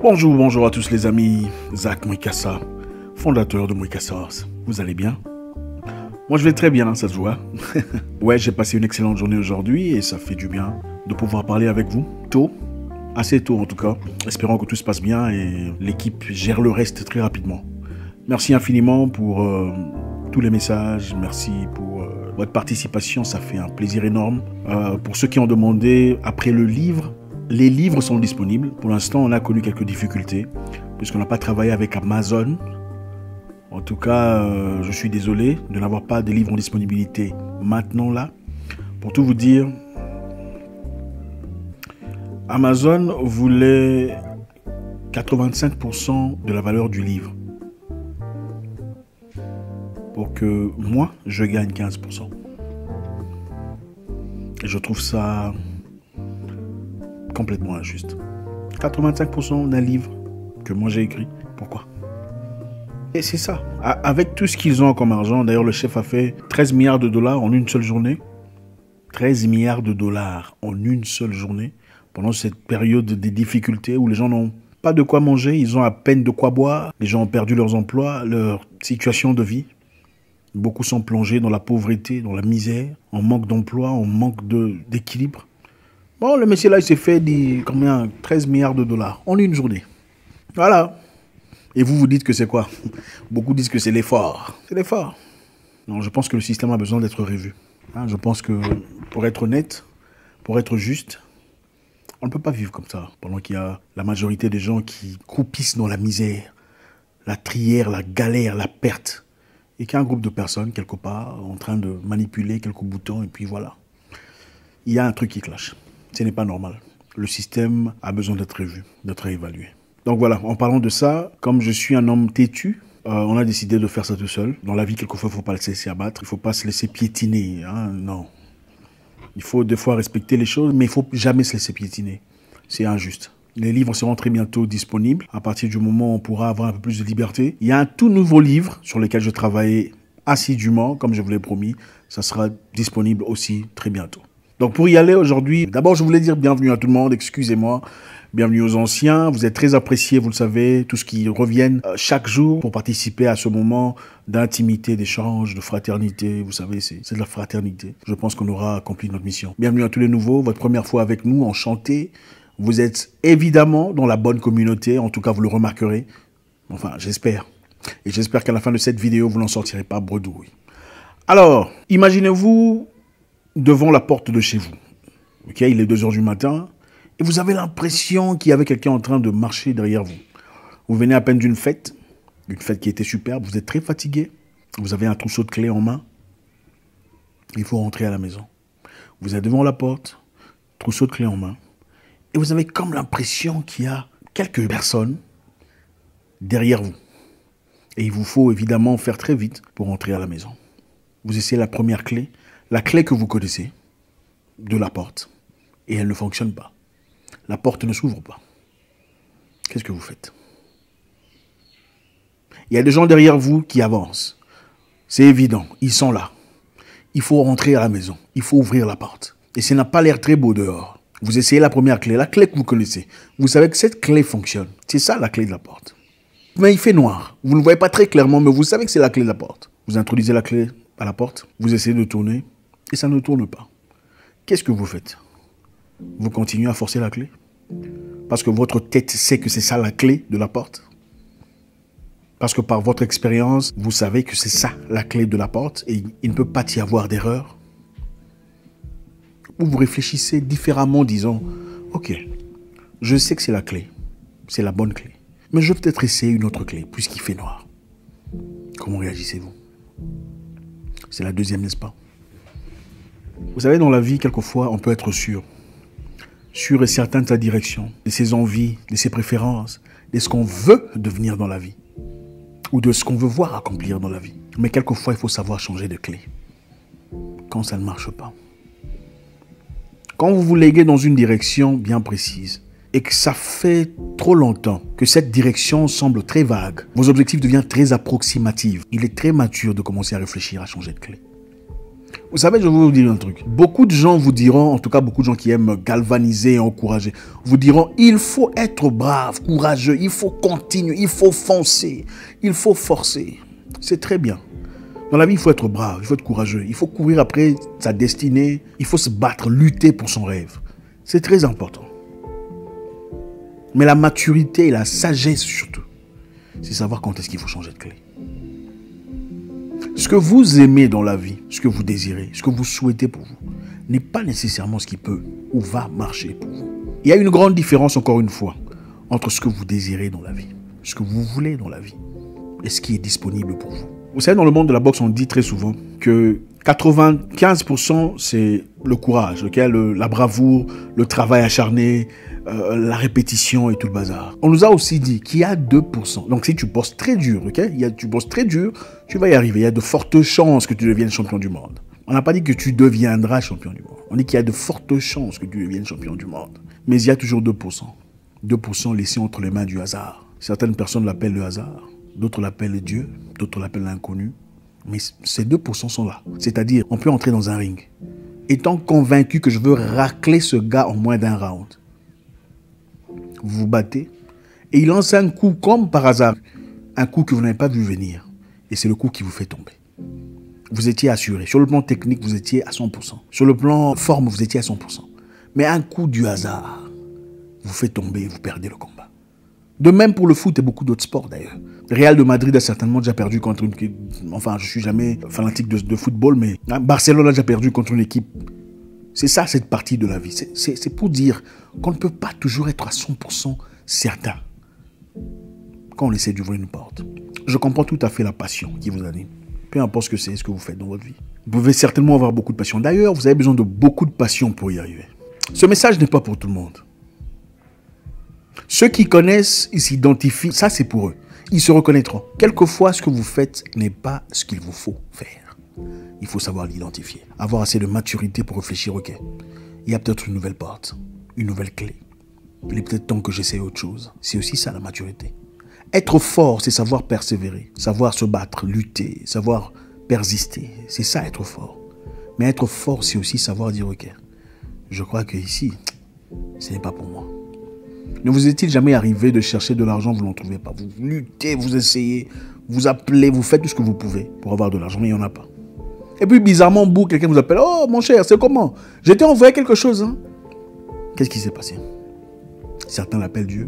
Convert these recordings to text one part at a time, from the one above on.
Bonjour, bonjour à tous les amis, Zach Mwikassa, fondateur de Mwikassa. Vous allez bien? Moi je vais très bien, ça se voit. Ouais, j'ai passé une excellente journée aujourd'hui et ça fait du bien de pouvoir parler avec vous tôt, assez tôt en tout cas. Espérons que tout se passe bien et l'équipe gère le reste très rapidement. Merci infiniment pour tous les messages, merci pour votre participation, ça fait un plaisir énorme. Pour ceux qui ont demandé après le livre, les livres sont disponibles. Pour l'instant, on a connu quelques difficultés puisqu'on n'a pas travaillé avec Amazon. En tout cas, je suis désolé de n'avoir pas de livres en disponibilité maintenant là. Pour tout vous dire, Amazon voulait 85% de la valeur du livre pour que moi, je gagne 15%. Et je trouve ça complètement injuste. 85% d'un livre que moi j'ai écrit. Pourquoi? Et c'est ça. Avec tout ce qu'ils ont comme argent, d'ailleurs le chef a fait 13 milliards de dollars en une seule journée. 13 milliards de dollars en une seule journée. Pendant cette période de difficultés où les gens n'ont pas de quoi manger, ils ont à peine de quoi boire. Les gens ont perdu leurs emplois, leur situation de vie. Beaucoup sont plongés dans la pauvreté, dans la misère, en manque d'emploi, en manque d'équilibre. Bon, le monsieur là, il s'est fait 13 milliards de dollars en une journée. Voilà. Et vous dites que c'est quoi? Beaucoup disent que c'est l'effort. C'est l'effort. Non, je pense que le système a besoin d'être revu. Je pense que, pour être honnête, pour être juste, on ne peut pas vivre comme ça. Pendant qu'il y a la majorité des gens qui croupissent dans la misère, la trière, la galère, la perte. Et qu'il y a un groupe de personnes, quelque part, en train de manipuler quelques boutons, et puis voilà. Il y a un truc qui clash. Ce n'est pas normal. Le système a besoin d'être revu, d'être évalué. Donc voilà, en parlant de ça, comme je suis un homme têtu, on a décidé de faire ça tout seul. Dans la vie, quelquefois, il ne faut pas se laisser abattre. Il ne faut pas se laisser piétiner. Non. Il faut des fois respecter les choses, mais il ne faut jamais se laisser piétiner. C'est injuste. Les livres seront très bientôt disponibles. À partir du moment où on pourra avoir un peu plus de liberté. Il y a un tout nouveau livre sur lequel je travaille assidûment, comme je vous l'ai promis. Ça sera disponible aussi très bientôt. Donc pour y aller aujourd'hui, d'abord je voulais dire bienvenue à tout le monde, excusez-moi, bienvenue aux anciens, vous êtes très appréciés, vous le savez, tous qui reviennent chaque jour pour participer à ce moment d'intimité, d'échange, de fraternité, vous savez, c'est de la fraternité. Je pense qu'on aura accompli notre mission. Bienvenue à tous les nouveaux, votre première fois avec nous, enchanté, vous êtes évidemment dans la bonne communauté, en tout cas vous le remarquerez, enfin j'espère, et j'espère qu'à la fin de cette vidéo vous n'en sortirez pas bredouille. Alors, imaginez-vous devant la porte de chez vous. Ok, il est 2 h du matin et vous avez l'impression qu'il y avait quelqu'un en train de marcher derrière vous. Vous venez à peine d'une fête qui était superbe, vous êtes très fatigué, vous avez un trousseau de clés en main, il faut rentrer à la maison. Vous êtes devant la porte, trousseau de clés en main, et vous avez comme l'impression qu'il y a quelques personnes derrière vous. Et il vous faut évidemment faire très vite pour rentrer à la maison. Vous essayez la première clé, la clé que vous connaissez de la porte, et elle ne fonctionne pas. La porte ne s'ouvre pas. Qu'est-ce que vous faites? Il y a des gens derrière vous qui avancent. C'est évident, ils sont là. Il faut rentrer à la maison, il faut ouvrir la porte. Et ça n'a pas l'air très beau dehors. Vous essayez la première clé, la clé que vous connaissez. Vous savez que cette clé fonctionne. C'est ça la clé de la porte. Mais il fait noir. Vous ne voyez pas très clairement, mais vous savez que c'est la clé de la porte. Vous introduisez la clé à la porte, vous essayez de tourner, et ça ne tourne pas. Qu'est-ce que vous faites? Vous continuez à forcer la clé? Parce que votre tête sait que c'est ça la clé de la porte? Parce que par votre expérience, vous savez que c'est ça la clé de la porte et il ne peut pas y avoir d'erreur? Ou vous réfléchissez différemment, disant, ok, je sais que c'est la clé, c'est la bonne clé, mais je vais peut-être essayer une autre clé puisqu'il fait noir. Comment réagissez-vous? C'est la deuxième, n'est-ce pas? Vous savez, dans la vie, quelquefois, on peut être sûr et certain de sa direction, de ses envies, de ses préférences, de ce qu'on veut devenir dans la vie, ou de ce qu'on veut voir accomplir dans la vie. Mais quelquefois, il faut savoir changer de clé, quand ça ne marche pas. Quand vous vous léguez dans une direction bien précise, et que ça fait trop longtemps que cette direction semble très vague, vos objectifs deviennent très approximatifs, il est très mature de commencer à réfléchir à changer de clé. Vous savez, je vais vous dire un truc. Beaucoup de gens vous diront, en tout cas beaucoup de gens qui aiment galvaniser et encourager, vous diront, il faut être brave, courageux, il faut continuer, il faut foncer, il faut forcer. C'est très bien. Dans la vie, il faut être brave, il faut être courageux, il faut courir après sa destinée, il faut se battre, lutter pour son rêve. C'est très important. Mais la maturité et la sagesse surtout, c'est savoir quand est-ce qu'il faut changer de clé. Ce que vous aimez dans la vie, ce que vous désirez, ce que vous souhaitez pour vous, n'est pas nécessairement ce qui peut ou va marcher pour vous. Il y a une grande différence, encore une fois, entre ce que vous désirez dans la vie, ce que vous voulez dans la vie, et ce qui est disponible pour vous. Vous savez, dans le monde de la boxe, on dit très souvent que 95% c'est le courage, la bravoure, le travail acharné, la répétition et tout le bazar. On nous a aussi dit qu'il y a 2%. Donc si tu bosses très dur, tu bosses très dur, tu vas y arriver. Il y a de fortes chances que tu deviennes champion du monde. On n'a pas dit que tu deviendras champion du monde. On dit qu'il y a de fortes chances que tu deviennes champion du monde. Mais il y a toujours 2%. 2% laissés entre les mains du hasard. Certaines personnes l'appellent le hasard, d'autres l'appellent Dieu, d'autres l'appellent l'inconnu. Mais ces 2% sont là. C'est-à-dire, on peut entrer dans un ring, étant convaincu que je veux racler ce gars en moins d'un round. Vous vous battez, et il lance un coup comme par hasard. Un coup que vous n'avez pas vu venir. Et c'est le coup qui vous fait tomber. Vous étiez assuré. Sur le plan technique, vous étiez à 100%. Sur le plan forme, vous étiez à 100%. Mais un coup du hasard vous fait tomber et vous perdez le combat. De même pour le foot et beaucoup d'autres sports d'ailleurs. Real de Madrid a certainement déjà perdu contre une... Enfin, je ne suis jamais fanatique de football, mais Barcelone a déjà perdu contre une équipe. C'est ça, cette partie de la vie. C'est pour dire qu'on ne peut pas toujours être à 100% certain quand on essaie d'ouvrir une porte. Je comprends tout à fait la passion qui vous anime. Peu importe ce que c'est, ce que vous faites dans votre vie. Vous pouvez certainement avoir beaucoup de passion. D'ailleurs, vous avez besoin de beaucoup de passion pour y arriver. Ce message n'est pas pour tout le monde. Ceux qui connaissent, ils s'identifient, ça c'est pour eux. Ils se reconnaîtront. Quelquefois, ce que vous faites n'est pas ce qu'il vous faut faire. Il faut savoir l'identifier. Avoir assez de maturité pour réfléchir, ok, il y a peut-être une nouvelle porte, une nouvelle clé. Il est peut-être temps que j'essaie autre chose. C'est aussi ça la maturité. Être fort, c'est savoir persévérer, savoir se battre, lutter, savoir persister. C'est ça être fort. Mais être fort, c'est aussi savoir dire, ok, je crois que ici, ce n'est pas pour moi. Ne vous est-il jamais arrivé de chercher de l'argent, vous n'en trouvez pas. Vous luttez, vous essayez, vous appelez, vous faites tout ce que vous pouvez pour avoir de l'argent, mais il n'y en a pas. Et puis bizarrement, quelqu'un vous appelle, oh mon cher, c'est comment? Je t'ai envoyé quelque chose. Hein? Qu'est-ce qui s'est passé? Certains l'appellent Dieu,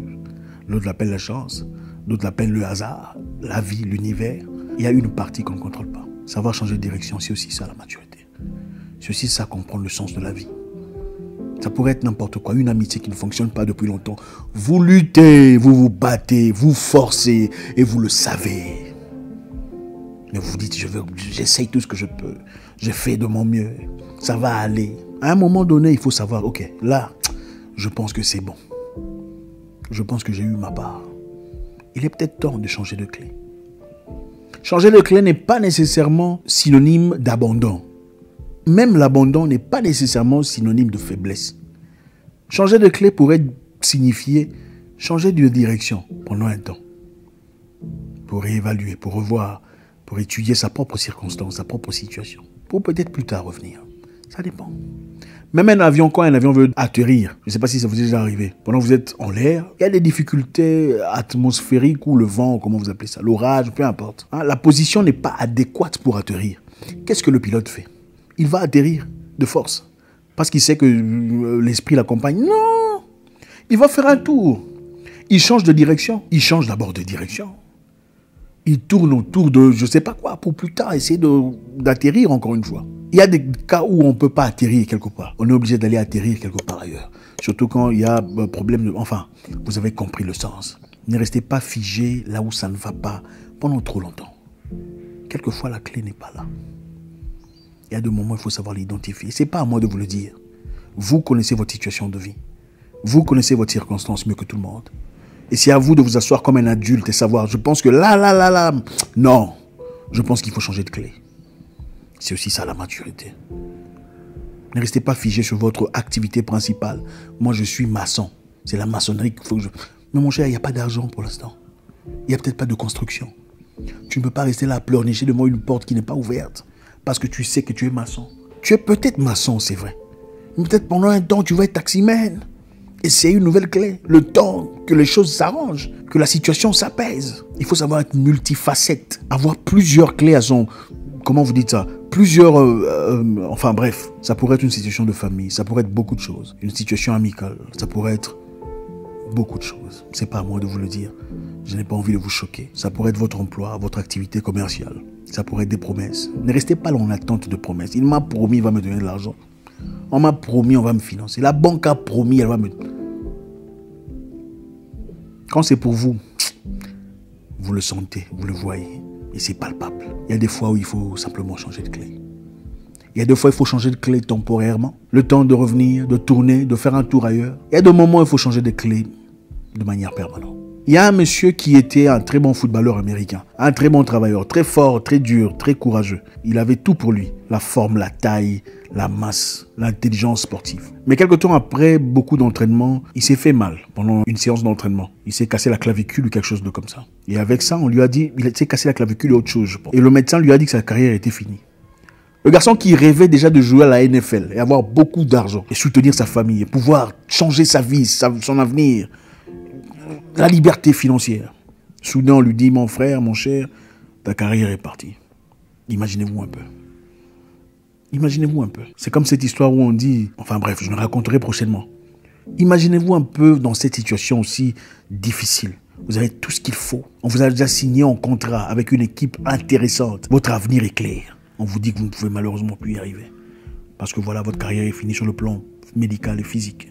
d'autres l'appellent la chance, d'autres l'appellent le hasard, la vie, l'univers. Il y a une partie qu'on ne contrôle pas. Savoir changer de direction, c'est aussi ça la maturité. C'est aussi ça comprendre le sens de la vie. Ça pourrait être n'importe quoi, une amitié qui ne fonctionne pas depuis longtemps. Vous luttez, vous vous battez, vous forcez et vous le savez. Mais vous vous dites, j'essaye tout ce que je peux. J'ai fait de mon mieux. Ça va aller. À un moment donné, il faut savoir, ok, là, je pense que c'est bon. Je pense que j'ai eu ma part. Il est peut-être temps de changer de clé. Changer de clé n'est pas nécessairement synonyme d'abandon. Même l'abandon n'est pas nécessairement synonyme de faiblesse. Changer de clé pourrait signifier changer de direction pendant un temps. Pour réévaluer, pour revoir, pour étudier sa propre circonstance, sa propre situation. Pour peut-être plus tard revenir. Ça dépend. Même un avion, quand un avion veut atterrir, je ne sais pas si ça vous est déjà arrivé, pendant que vous êtes en l'air, il y a des difficultés atmosphériques ou le vent, comment vous appelez ça, l'orage, peu importe. La position n'est pas adéquate pour atterrir. Qu'est-ce que le pilote fait? Il va atterrir de force. Parce qu'il sait que l'esprit l'accompagne. Non! Il va faire un tour. Il change de direction. Il change d'abord de direction. Il tourne autour de je ne sais pas quoi pour plus tard essayer d'atterrir encore une fois. Il y a des cas où on ne peut pas atterrir quelque part. On est obligé d'aller atterrir quelque part ailleurs. Surtout quand il y a un problème de... Enfin, vous avez compris le sens. Ne restez pas figé là où ça ne va pas pendant trop longtemps. Quelquefois, la clé n'est pas là. Il y a des moments où il faut savoir l'identifier. Ce n'est pas à moi de vous le dire. Vous connaissez votre situation de vie. Vous connaissez votre circonstance mieux que tout le monde. Et c'est à vous de vous asseoir comme un adulte et savoir, je pense que là, non. Je pense qu'il faut changer de clé. C'est aussi ça la maturité. Ne restez pas figé sur votre activité principale. Moi, je suis maçon. C'est la maçonnerie qu'il faut que je... Mais mon cher, il n'y a pas d'argent pour l'instant. Il n'y a peut-être pas de construction. Tu ne peux pas rester là à pleurnicher devant une porte qui n'est pas ouverte. parce que tu sais que tu es maçon. Tu es peut-être maçon, c'est vrai. Mais peut-être pendant un temps, tu vas être taximène. Et c'est une nouvelle clé. Le temps que les choses s'arrangent, que la situation s'apaise. Il faut savoir être multifacette. Avoir plusieurs clés à son... Comment vous dites ça? Plusieurs... enfin bref, ça pourrait être une situation de famille. Ça pourrait être beaucoup de choses. Une situation amicale. Ça pourrait être beaucoup de choses. C'est pas à moi de vous le dire. Je n'ai pas envie de vous choquer. Ça pourrait être votre emploi, votre activité commerciale. Ça pourrait être des promesses. Ne restez pas là en attente de promesses. Il m'a promis, il va me donner de l'argent. On m'a promis, on va me financer. La banque a promis, elle va me... Quand c'est pour vous, vous le sentez, vous le voyez. Et c'est palpable. Il y a des fois où il faut simplement changer de clé. Il y a des fois où il faut changer de clé temporairement. Le temps de revenir, de tourner, de faire un tour ailleurs. Il y a des moments où il faut changer de clé de manière permanente. Il y a un monsieur qui était un très bon footballeur américain, un très bon travailleur, très fort, très dur, très courageux. Il avait tout pour lui, la forme, la taille, la masse, l'intelligence sportive. Mais quelque temps après beaucoup d'entraînement, il s'est fait mal pendant une séance d'entraînement. Il s'est cassé la clavicule ou quelque chose de comme ça. Et avec ça, on lui a dit, il s'est cassé la clavicule et autre chose, je pense. Et le médecin lui a dit que sa carrière était finie. Le garçon qui rêvait déjà de jouer à la NFL et avoir beaucoup d'argent et soutenir sa famille et pouvoir changer sa vie, son avenir, la liberté financière. Soudain, on lui dit, mon frère, mon cher, ta carrière est partie. Imaginez-vous un peu. Imaginez-vous un peu. C'est comme cette histoire où on dit, enfin bref, je le raconterai prochainement. Imaginez-vous un peu dans cette situation aussi difficile. Vous avez tout ce qu'il faut. On vous a déjà signé en contrat avec une équipe intéressante. Votre avenir est clair. On vous dit que vous ne pouvez malheureusement plus y arriver. Parce que voilà, votre carrière est finie sur le plan médical et physique.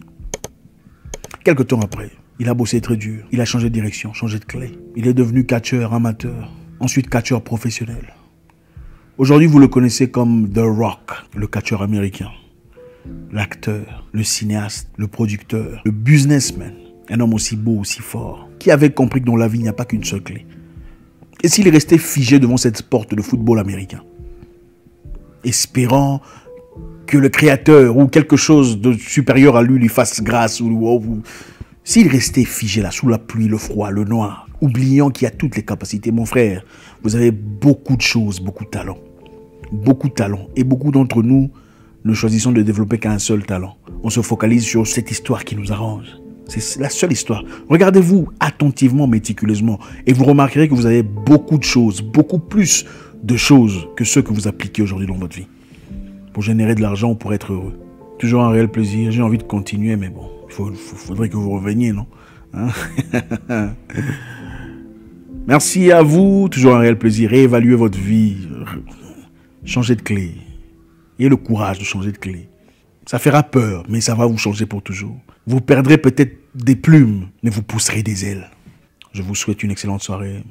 Quelque temps après, il a bossé très dur. Il a changé de direction, changé de clé. Il est devenu catcheur amateur. Ensuite, catcheur professionnel. Aujourd'hui, vous le connaissez comme The Rock, le catcheur américain. L'acteur, le cinéaste, le producteur, le businessman. Un homme aussi beau, aussi fort. Qui avait compris que dans la vie, il n'y a pas qu'une seule clé. Et s'il est resté figé devant cette porte de football américain, espérant que le créateur ou quelque chose de supérieur à lui fasse grâce ou s'il restait figé là, sous la pluie, le froid, le noir, oubliant qu'il y a toutes les capacités, mon frère, vous avez beaucoup de choses, beaucoup de talent. Beaucoup de talent. Et beaucoup d'entre nous ne choisissons de développer qu'un seul talent. On se focalise sur cette histoire qui nous arrange. C'est la seule histoire. Regardez-vous attentivement, méticuleusement, et vous remarquerez que vous avez beaucoup de choses, beaucoup plus de choses que ceux que vous appliquez aujourd'hui dans votre vie. Pour générer de l'argent, pour être heureux. Toujours un réel plaisir. J'ai envie de continuer, mais bon, il faudrait que vous reveniez, non? Hein? Merci à vous. Toujours un réel plaisir. Réévaluez votre vie. Changez de clé. Ayez le courage de changer de clé. Ça fera peur, mais ça va vous changer pour toujours. Vous perdrez peut-être des plumes, mais vous pousserez des ailes. Je vous souhaite une excellente soirée.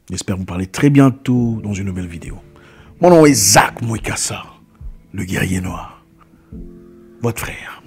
J'espère vous parler très bientôt dans une nouvelle vidéo. Mon nom est Zach Mwekassa, le guerrier noir. Votre frère.